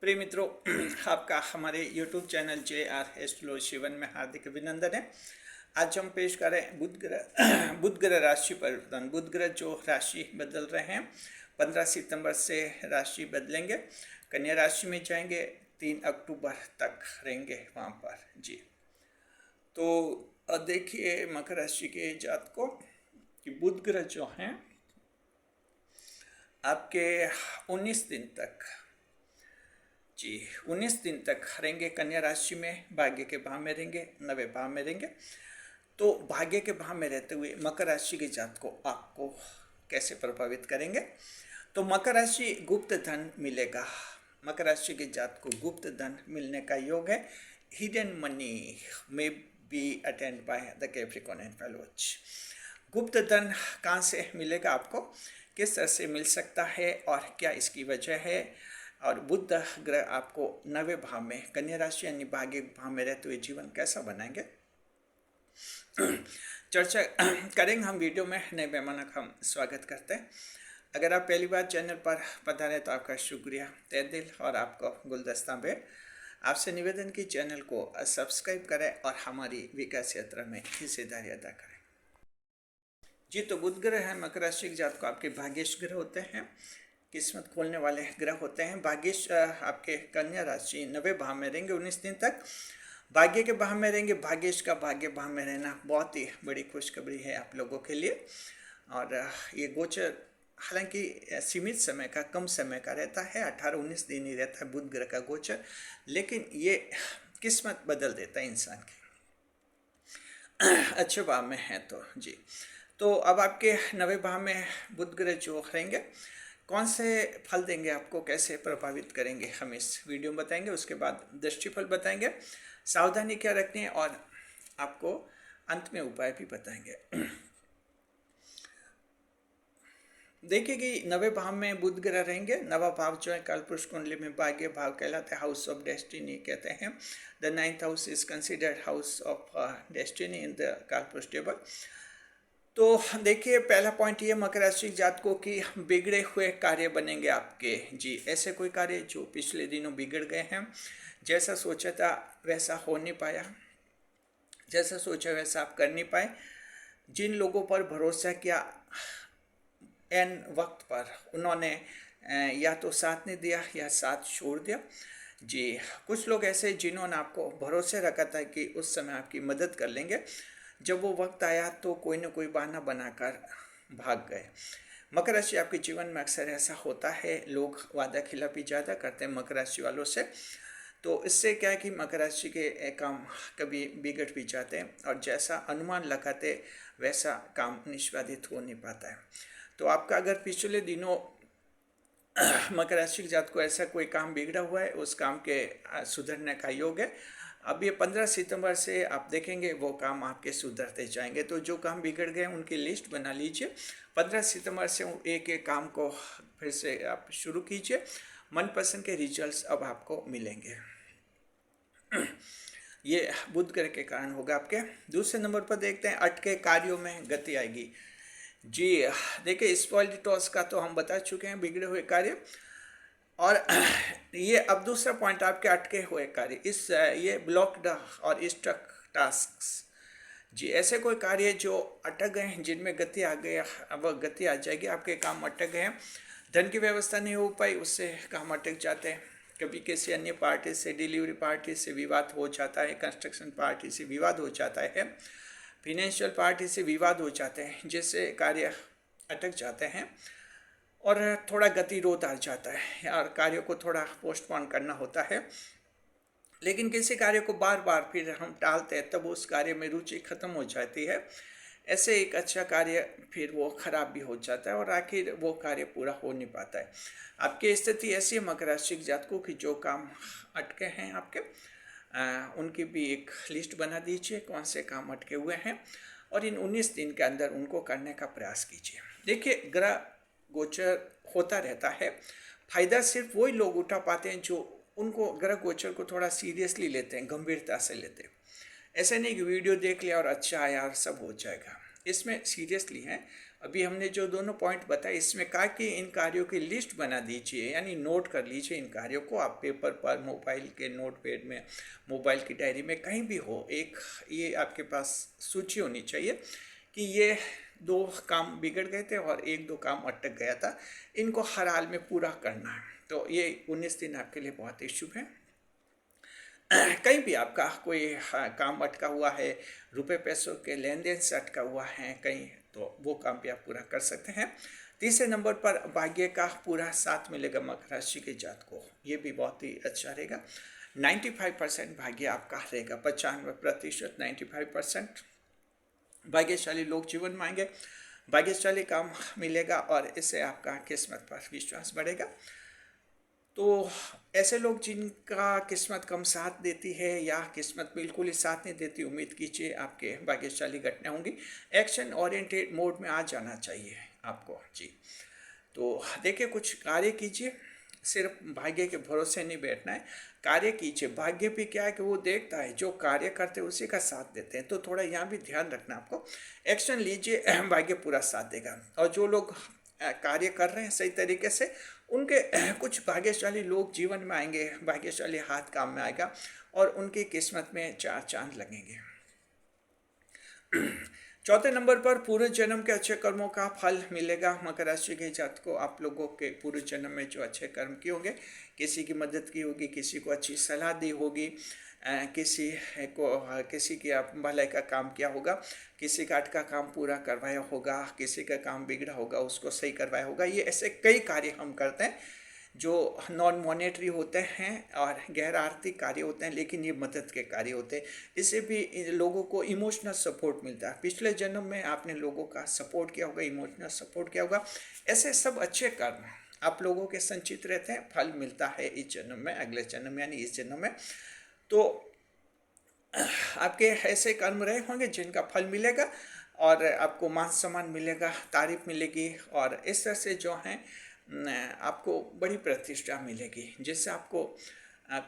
प्रिय मित्रों, आपका हमारे YouTube channel JR astro Shivan में हार्दिक अभिनंदन है। आज हम पेश कर रहे हैं बुध ग्रह राशि परिवर्तन। बुध ग्रह जो राशि बदल रहे हैं, 15 सितंबर से राशि बदलेंगे, कन्या राशि में जाएंगे, 3 अक्टूबर तक रहेंगे वहाँ पर जी। तो देखिए मकर राशि के जातकों कि बुध ग्रह जो हैं आपके 19 दिन तक 19 दिन तक रहेंगे कन्या राशि में, भाग्य के भाव में रहेंगे, 9वें भाव में रहेंगे। तो भाग्य के भाव में रहते हुए मकर राशि के जातकों आपको कैसे प्रभावित करेंगे? तो मकर राशि गुप्त धन मिलेगा। मकर राशि के जातकों को गुप्त धन मिलने का योग है। हिडन मनी में be attend by the Capricorn and fellows. गुप्त धन कहाँ से मिलेगा आपको, किस तरह से मिल सकता है और क्या इसकी वजह है? और बुध ग्रह आपको 9वें भाव में कन्या राशि यानी भाग्य भाव में रहते हुए जीवन कैसा बनाएंगे, चर्चा करेंगे हम वीडियो में। नए मेहमानों का हम स्वागत करते हैं। अगर आप पहली बार चैनल पर पधारे तो आपका शुक्रिया तहे दिल और आपको गुलदस्ता भेंट। आपसे निवेदन की चैनल को सब्सक्राइब करें और हमारी विकास यात्रा में हिस्सेदारी अदा करें जी। तो बुध ग्रह है मकर राशि के जातक को आपके भाग्येश ग्रह होते हैं, किस्मत खोलने वाले ग्रह होते हैं। भाग्येश आपके कन्या राशि 9वें भाव में रहेंगे 19 दिन तक, भाग्य के भाव में रहेंगे। भाग्येश का भाग्य भाव में रहना बहुत ही बड़ी खुशखबरी है आप लोगों के लिए। और ये गोचर हालांकि सीमित समय का, कम समय का रहता है, 18-19 दिन ही रहता है बुध ग्रह का गोचर, लेकिन ये किस्मत बदल देता है इंसान की, अच्छे भाव में है तो जी। तो अब आपके 9वें भाव में बुध ग्रह जो रहेंगे, कौन से फल देंगे आपको, कैसे प्रभावित करेंगे, हम इस वीडियो में बताएंगे। उसके बाद दृष्टिफल बताएंगे, सावधानी क्या रखनी है और आपको अंत में उपाय भी बताएंगे। देखिए कि 9वें भाव में बुध ग्रह रहेंगे। 9वां भाव जो है कालपुरुष कुंडली में भाग्य भाव कहलाता है, हाउस ऑफ डेस्टिनी कहते हैं। The 9th house is considered house of destiny in the Kalapurusha table. तो देखिए पहला पॉइंट ये मकर राशि जातकों की बिगड़े हुए कार्य बनेंगे आपके जी। ऐसे कोई कार्य जो पिछले दिनों बिगड़ गए हैं, जैसा सोचा था वैसा हो नहीं पाया, जैसा सोचा वैसा आप कर नहीं पाए, जिन लोगों पर भरोसा किया एन वक्त पर उन्होंने या तो साथ नहीं दिया या साथ छोड़ दिया जी। कुछ लोग ऐसे जिन्होंने आपको भरोसे रखा था कि उस समय आपकी मदद कर लेंगे, जब वो वक्त आया तो कोई ना कोई बहाना बनाकर भाग गए। मकर राशि आपके जीवन में अक्सर ऐसा होता है, लोग वादा खिलाफी ज़्यादा करते हैं मकर राशि वालों से। तो इससे क्या है कि मकर राशि के काम कभी बिगड़ भी जाते हैं और जैसा अनुमान लगाते वैसा काम निष्पादित हो नहीं पाता है। तो आपका अगर पिछले दिनों मकर राशि के जात को ऐसा कोई काम बिगड़ा हुआ है, उस काम के सुधरने का योग है। अब ये 15 सितंबर से आप देखेंगे वो काम आपके सुधरते जाएंगे। तो जो काम बिगड़ गए उनकी लिस्ट बना लीजिए। 15 सितंबर से एक एक काम को फिर से आप शुरू कीजिए। मनपसंद के रिजल्ट्स अब आपको मिलेंगे। ये बुध ग्रह के कारण होगा आपके। दूसरे नंबर पर देखते हैं अटके कार्यों में गति आएगी जी। देखिए स्पॉइल्ड टॉस का तो हम बता चुके हैं, बिगड़े हुए कार्य। और ये अब दूसरा पॉइंट आपके अटके हुए कार्य, इस ये ब्लॉक्ड और स्टक टास्क्स जी। ऐसे कोई कार्य जो अटक गए हैं, जिनमें गति आ गई, अब गति आ जाएगी। आपके काम अटक गए हैं, धन की व्यवस्था नहीं हो पाई, उससे काम अटक जाते हैं। कभी किसी अन्य पार्टी से, डिलीवरी पार्टी से विवाद हो जाता है, कंस्ट्रक्शन पार्टी से विवाद हो जाता है, फिनेंशियल पार्टी से विवाद हो जाते हैं, जिससे कार्य अटक जाते हैं और थोड़ा गतिरोध आ जाता है और कार्य को थोड़ा पोस्टपोन करना होता है। लेकिन किसी कार्य को बार बार फिर हम टालते हैं, तब उस कार्य में रुचि खत्म हो जाती है। ऐसे एक अच्छा कार्य फिर वो खराब भी हो जाता है और आखिर वो कार्य पूरा हो नहीं पाता है। आपकी स्थिति ऐसी है मकर राशि के जातकों की, जो काम अटके हैं आपके, उनकी भी एक लिस्ट बना दीजिए, कौन से काम अटके हुए हैं, और इन 19 दिन के अंदर उनको करने का प्रयास कीजिए। देखिए ग्रह गोचर होता रहता है, फायदा सिर्फ वही लोग उठा पाते हैं जो उनको ग्रह गोचर को थोड़ा सीरियसली लेते हैं, गंभीरता से लेते हैं। ऐसे नहीं कि वीडियो देख लिया और अच्छा आया और सब हो जाएगा, इसमें सीरियसली है अभी हमने जो दोनों पॉइंट बताए इसमें कहा कि इन कार्यों की लिस्ट बना दीजिए, यानी नोट कर लीजिए इन कार्यों को आप पेपर पर, मोबाइल के नोटपैड में, मोबाइल की डायरी में, कहीं भी हो, एक ये आपके पास सूची होनी चाहिए कि ये 2 काम बिगड़ गए थे और 1-2 काम अटक गया था, इनको हर हाल में पूरा करना है। तो ये 19 दिन आपके लिए बहुत ही शुभ है। कहीं भी आपका कोई काम अटका हुआ है, रुपए पैसों के लेन देन से अटका हुआ है कहीं, तो वो काम भी आप पूरा कर सकते हैं। तीसरे नंबर पर भाग्य का पूरा साथ मिलेगा मकर राशि के जात को, ये भी बहुत ही अच्छा रहेगा। 95% भाग्य आपका रहेगा, 95%, 95% भाग्यशाली लोग जीवन में आएंगे, भाग्यशाली काम मिलेगा और इससे आपका किस्मत पर विश्वास बढ़ेगा। तो ऐसे लोग जिनका किस्मत कम साथ देती है या किस्मत बिल्कुल ही साथ नहीं देती, उम्मीद कीजिए आपके भाग्यशाली घटनाएं होंगी। एक्शन ओरिएंटेड मोड में आ जाना चाहिए आपको जी। तो देखिए, कुछ कार्य कीजिए, सिर्फ भाग्य के भरोसे नहीं बैठना है, कार्य कीजिए। भाग्य भी क्या है कि वो देखता है, जो कार्य करते हैं उसी का साथ देते हैं, तो थोड़ा यहाँ भी ध्यान रखना आपको। एक्शन लीजिए, भाग्य पूरा साथ देगा। और जो लोग कार्य कर रहे हैं सही तरीके से, उनके कुछ भाग्यशाली लोग जीवन में आएंगे, भाग्यशाली हाथ काम में आएगा और उनकी किस्मत में 4 चांद लगेंगे। चौथे नंबर पर पूर्व जन्म के अच्छे कर्मों का फल मिलेगा मकर राशि के जातकों को। आप लोगों के पूर्व जन्म में जो अच्छे कर्म किए होंगे, किसी की मदद की होगी, किसी को अच्छी सलाह दी होगी, किसी की आप भलाई का काम किया होगा, किसी का अटका काम पूरा करवाया होगा, किसी का काम बिगड़ा होगा उसको सही करवाया होगा। ये ऐसे कई कार्य हम करते हैं जो नॉन मॉनेटरी होते हैं और गैर आर्थिक कार्य होते हैं, लेकिन ये मदद के कार्य होते हैं। इससे भी लोगों को इमोशनल सपोर्ट मिलता है। पिछले जन्म में आपने लोगों का सपोर्ट किया होगा, इमोशनल सपोर्ट किया होगा। ऐसे सब अच्छे कर्म आप लोगों के संचित रहते हैं, फल मिलता है इस जन्म में, अगले जन्म यानी इस जन्म में। तो आपके ऐसे कर्म रहे होंगे जिनका फल मिलेगा और आपको मान सम्मान मिलेगा, तारीफ मिलेगी और इस तरह से जो है आपको बड़ी प्रतिष्ठा मिलेगी, जिससे आपको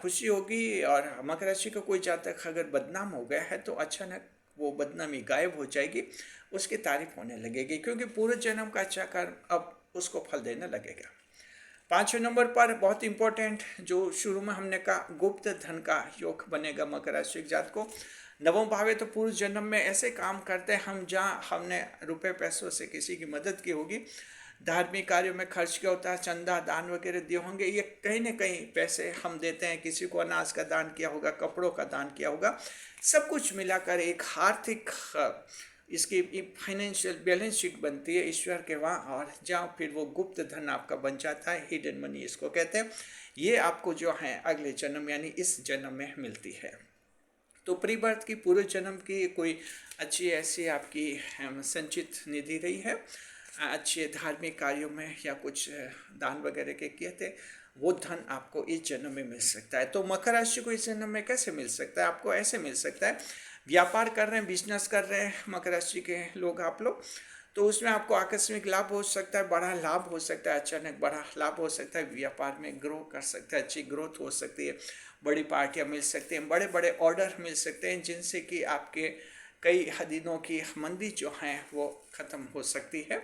खुशी होगी। और मकर राशि का कोई जातक अगर बदनाम हो गया है तो अचानक वो बदनामी गायब हो जाएगी, उसकी तारीफ होने लगेगी, क्योंकि पूरे जन्म का अच्छा कर्म अब उसको फल देने लगेगा। 5वें नंबर पर बहुत इंपॉर्टेंट, जो शुरू में हमने कहा, गुप्त धन का योग बनेगा मकर राशि के जात को। नवम भाव है तो पूर्व जन्म में ऐसे काम करते हैं हम जहाँ हमने रुपए पैसों से किसी की मदद की होगी, धार्मिक कार्यों में खर्च किया होता है, चंदा दान वगैरह दिए होंगे, ये कहीं ना कहीं पैसे हम देते हैं, किसी को अनाज का दान किया होगा, कपड़ों का दान किया होगा, सब कुछ मिलाकर एक आर्थिक इसकी फाइनेंशियल बैलेंस शीट बनती है ईश्वर के वहाँ, और जहाँ फिर वो गुप्त धन आपका बन जाता है, हिडन मनी इसको कहते हैं। ये आपको जो है अगले जन्म यानी इस जन्म में मिलती है। तो प्री बर्थ की, पूर्व जन्म की कोई अच्छी ऐसी आपकी संचित निधि रही है, अच्छे धार्मिक कार्यों में या कुछ दान वगैरह के किए थे, वो धन आपको इस जन्म में मिल सकता है। तो मकर राशि को इस जन्म में कैसे मिल सकता है? आपको ऐसे मिल सकता है, व्यापार कर रहे हैं, बिजनेस कर रहे हैं मकर राशि के लोग आप लोग, तो उसमें आपको आकस्मिक लाभ हो सकता है, बड़ा लाभ हो सकता है, अचानक बड़ा लाभ हो सकता है, व्यापार में ग्रो कर सकता है, अच्छी ग्रोथ हो सकती है, बड़ी पार्टियां मिल सकती हैं, बड़े बड़े ऑर्डर मिल सकते हैं, जिनसे कि आपके कई दिनों की मंदी जो हैं वो ख़त्म हो सकती है।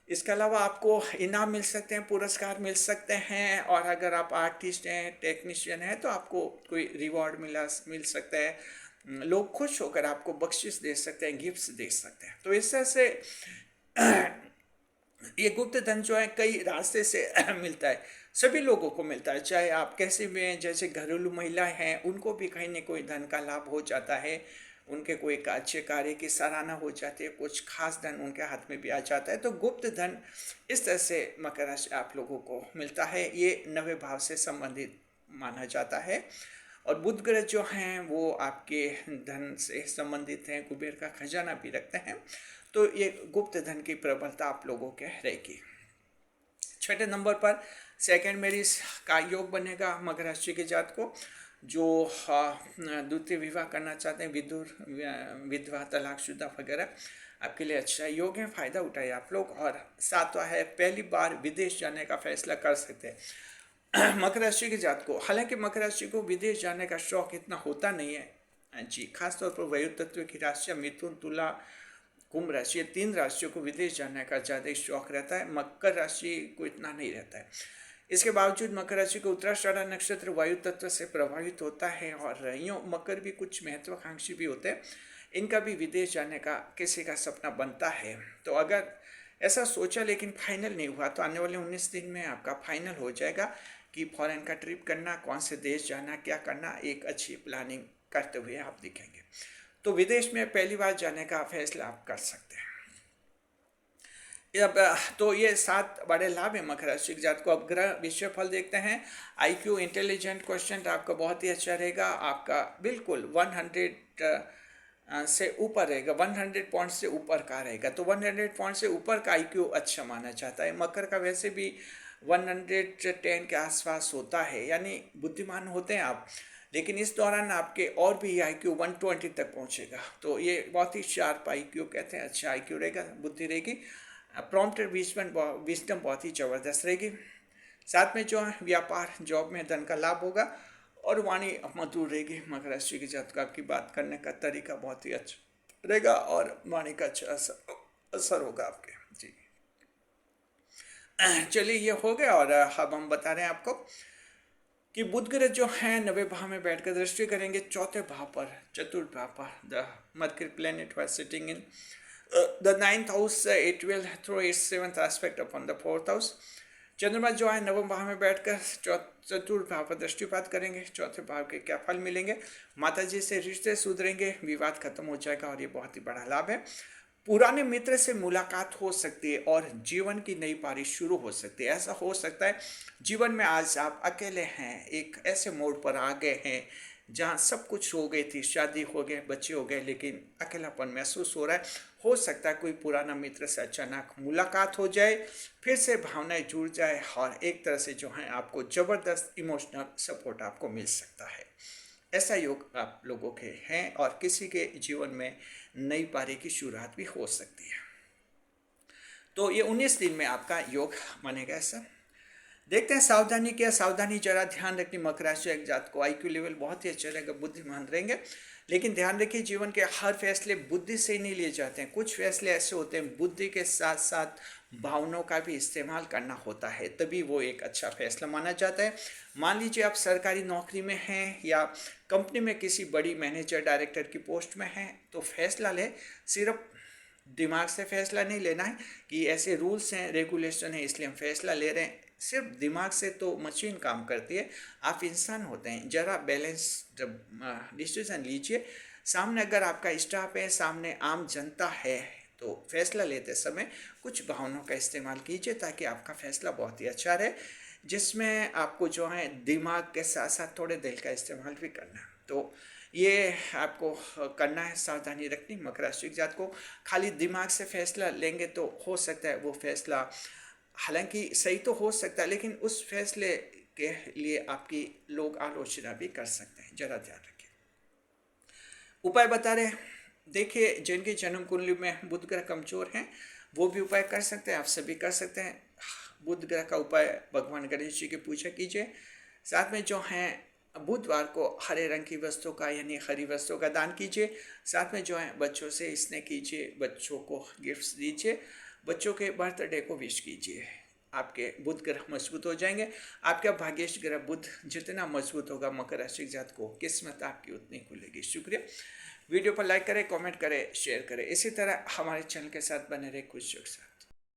इसके अलावा आपको इनाम मिल सकते हैं, पुरस्कार मिल सकते हैं, और अगर आप आर्टिस्ट हैं, टेक्नीशियन हैं, तो आपको कोई रिवॉर्ड मिल सकता है, लोग खुश होकर आपको बख्शिश दे सकते हैं, गिफ्ट्स दे सकते हैं। तो इस तरह से ये गुप्त धन जो है कई रास्ते से मिलता है, सभी लोगों को मिलता है, चाहे आप कैसे भी हैं। जैसे घरेलू महिलाएं हैं, उनको भी कहीं ना कोई धन का लाभ हो जाता है, उनके कोई अच्छे कार्य की सराहना हो जाती है, कुछ खास धन उनके हाथ में भी आ जाता है। तो गुप्त धन इस तरह से मकर राशि आप लोगों को मिलता है, ये 9वें भाव से संबंधित माना जाता है। और बुध ग्रह जो हैं वो आपके धन से संबंधित हैं, कुबेर का खजाना भी रखते हैं, तो ये गुप्त धन की प्रबलता आप लोगों के रहेगी। 6ठे नंबर पर सेकंड मैरिज का योग बनेगा मकर राशि के जात को। जो द्वितीय विवाह करना चाहते हैं, विधवा, तलाकशुदा वगैरह, आपके लिए अच्छा योग है, फ़ायदा उठाइए आप लोग। और 7वां है, पहली बार विदेश जाने का फैसला कर सकते हैं मकर राशि के जात को। हालांकि मकर राशि को विदेश जाने का शौक इतना होता नहीं है जी, खासतौर पर वायु तत्व की राशियाँ मिथुन, तुला कुंभ राशि, ये 3 राशियों को विदेश जाने का ज़्यादा शौक रहता है। मकर राशि को इतना नहीं रहता है। इसके बावजूद मकर राशि को उत्तराषाढ़ा नक्षत्र वायु तत्व से प्रभावित होता है और यूँ मकर भी कुछ महत्वाकांक्षी भी होते हैं, इनका भी विदेश जाने का किसी का सपना बनता है। तो अगर ऐसा सोचा लेकिन फाइनल नहीं हुआ तो आने वाले 19 दिन में आपका फाइनल हो जाएगा कि फॉरेन का ट्रिप करना, कौन से देश जाना, क्या करना, एक अच्छी प्लानिंग करते हुए आप दिखेंगे। तो विदेश में पहली बार जाने का फैसला आप कर सकते हैं। अब तो ये 7 बड़े लाभ है मकर राशि के जात को। अब ग्रह विषय फल देखते हैं। IQ इंटेलिजेंट क्वेश्चन आपका बहुत ही अच्छा रहेगा, आपका बिल्कुल 100 से ऊपर रहेगा, 100 पॉइंट से ऊपर का रहेगा। तो 100 पॉइंट से ऊपर का IQ अच्छा माना जाता है। मकर का वैसे भी 110 के आसपास होता है, यानी बुद्धिमान होते हैं आप, लेकिन इस दौरान आपके और भी IQ 120 तक पहुंचेगा। तो ये बहुत ही शार्प IQ कहते हैं, अच्छा IQ रहेगा, बुद्धि रहेगी। प्रॉम्प्टेड विजडम बहुत ही ज़बरदस्त रहेगी। साथ में जो है व्यापार जॉब में धन का लाभ होगा और वाणी मधुर रहेगी। मकर राशि के जातक आपकी बात करने का तरीका बहुत ही अच्छा रहेगा और वाणी का अच्छा असर होगा आपके। जी चलिए, ये हो गया। और अब हम बता रहे हैं आपको कि बुध ग्रह जो है 9वें भाव में बैठकर दृष्टि करेंगे 4थे भाव पर, चतुर्थ भाव पर। The mercury planet was sitting in the 9th house. It will throw its 7th aspect upon the 4th house. चंद्रमा जो है 9वें भाव में बैठकर चतुर्थ भाव पर दृष्टिपात करेंगे। 4थे भाव के क्या फल मिलेंगे? माता जी से रिश्ते सुधरेंगे, विवाद खत्म हो जाएगा और ये बहुत ही बड़ा लाभ है। पुराने मित्र से मुलाकात हो सकती है और जीवन की नई पारी शुरू हो सकती है। ऐसा हो सकता है जीवन में आज आप अकेले हैं, एक ऐसे मोड़ पर आ गए हैं जहाँ सब कुछ हो गई थी, शादी हो गए, बच्चे हो गए, लेकिन अकेलापन महसूस हो रहा है। हो सकता है कोई पुराना मित्र से अचानक मुलाकात हो जाए, फिर से भावनाएं जुड़ जाए और एक तरह से जो है आपको ज़बरदस्त इमोशनल सपोर्ट आपको मिल सकता है। ऐसा योग आप लोगों के हैं और किसी के जीवन में नई पारी की शुरुआत भी हो सकती है। तो ये 19 दिन में आपका योग बनेगा। ऐसा देखते हैं सावधानी क्या, सावधानी जरा ध्यान रखनी। मकर राशि एक जात को IQ लेवल बहुत ही अच्छा रहेगा, बुद्धिमान रहेंगे, लेकिन ध्यान रखिए जीवन के हर फैसले बुद्धि से ही नहीं लिए जाते हैं। कुछ फैसले ऐसे होते हैं बुद्धि के साथ साथ भावनाओं का भी इस्तेमाल करना होता है, तभी वो एक अच्छा फैसला माना जाता है। मान लीजिए आप सरकारी नौकरी में हैं या कंपनी में किसी बड़ी मैनेजर डायरेक्टर की पोस्ट में हैं, तो फैसला लें, सिर्फ दिमाग से फैसला नहीं लेना है कि ऐसे रूल्स हैं, रेगुलेशन है इसलिए हम फैसला ले रहे हैं। सिर्फ दिमाग से तो मशीन काम करती है, आप इंसान होते हैं। जरा बैलेंस डिसीजन लीजिए। सामने अगर आपका स्टाफ है, सामने आम जनता है, तो फैसला लेते समय कुछ भावनाओं का इस्तेमाल कीजिए ताकि आपका फैसला बहुत ही अच्छा रहे, जिसमें आपको जो है दिमाग के साथ साथ थोड़े दिल का इस्तेमाल भी करना है। तो ये आपको करना है, सावधानी रखनी। मकर राशि जात को खाली दिमाग से फैसला लेंगे तो हो सकता है वो फैसला हालांकि सही तो हो सकता है, लेकिन उस फैसले के लिए आपकी लोग आलोचना भी कर सकते हैं, जरा ध्यान रखिए। उपाय बता रहे हैं, देखिए जिनकी जन्म कुंडली में बुध ग्रह कमजोर हैं वो भी उपाय कर सकते हैं, आप सभी कर सकते हैं। बुध ग्रह का उपाय भगवान गणेश जी की पूजा कीजिए। साथ में जो है बुधवार को हरे रंग की वस्तु का यानी हरी वस्तु का दान कीजिए। साथ में जो है बच्चों से स्नेह कीजिए, बच्चों को गिफ्ट्स दीजिए, बच्चों के बर्थडे को विश कीजिए। आपके बुध ग्रह मजबूत हो जाएंगे। आपका भाग्येश ग्रह बुध जितना मजबूत होगा, मकर राशि जात को किस्मत आपकी उतनी खुलेगी। शुक्रिया। वीडियो पर लाइक करें, कमेंट करें, शेयर करें। इसी तरह हमारे चैनल के साथ बने रहे खुशियों के साथ।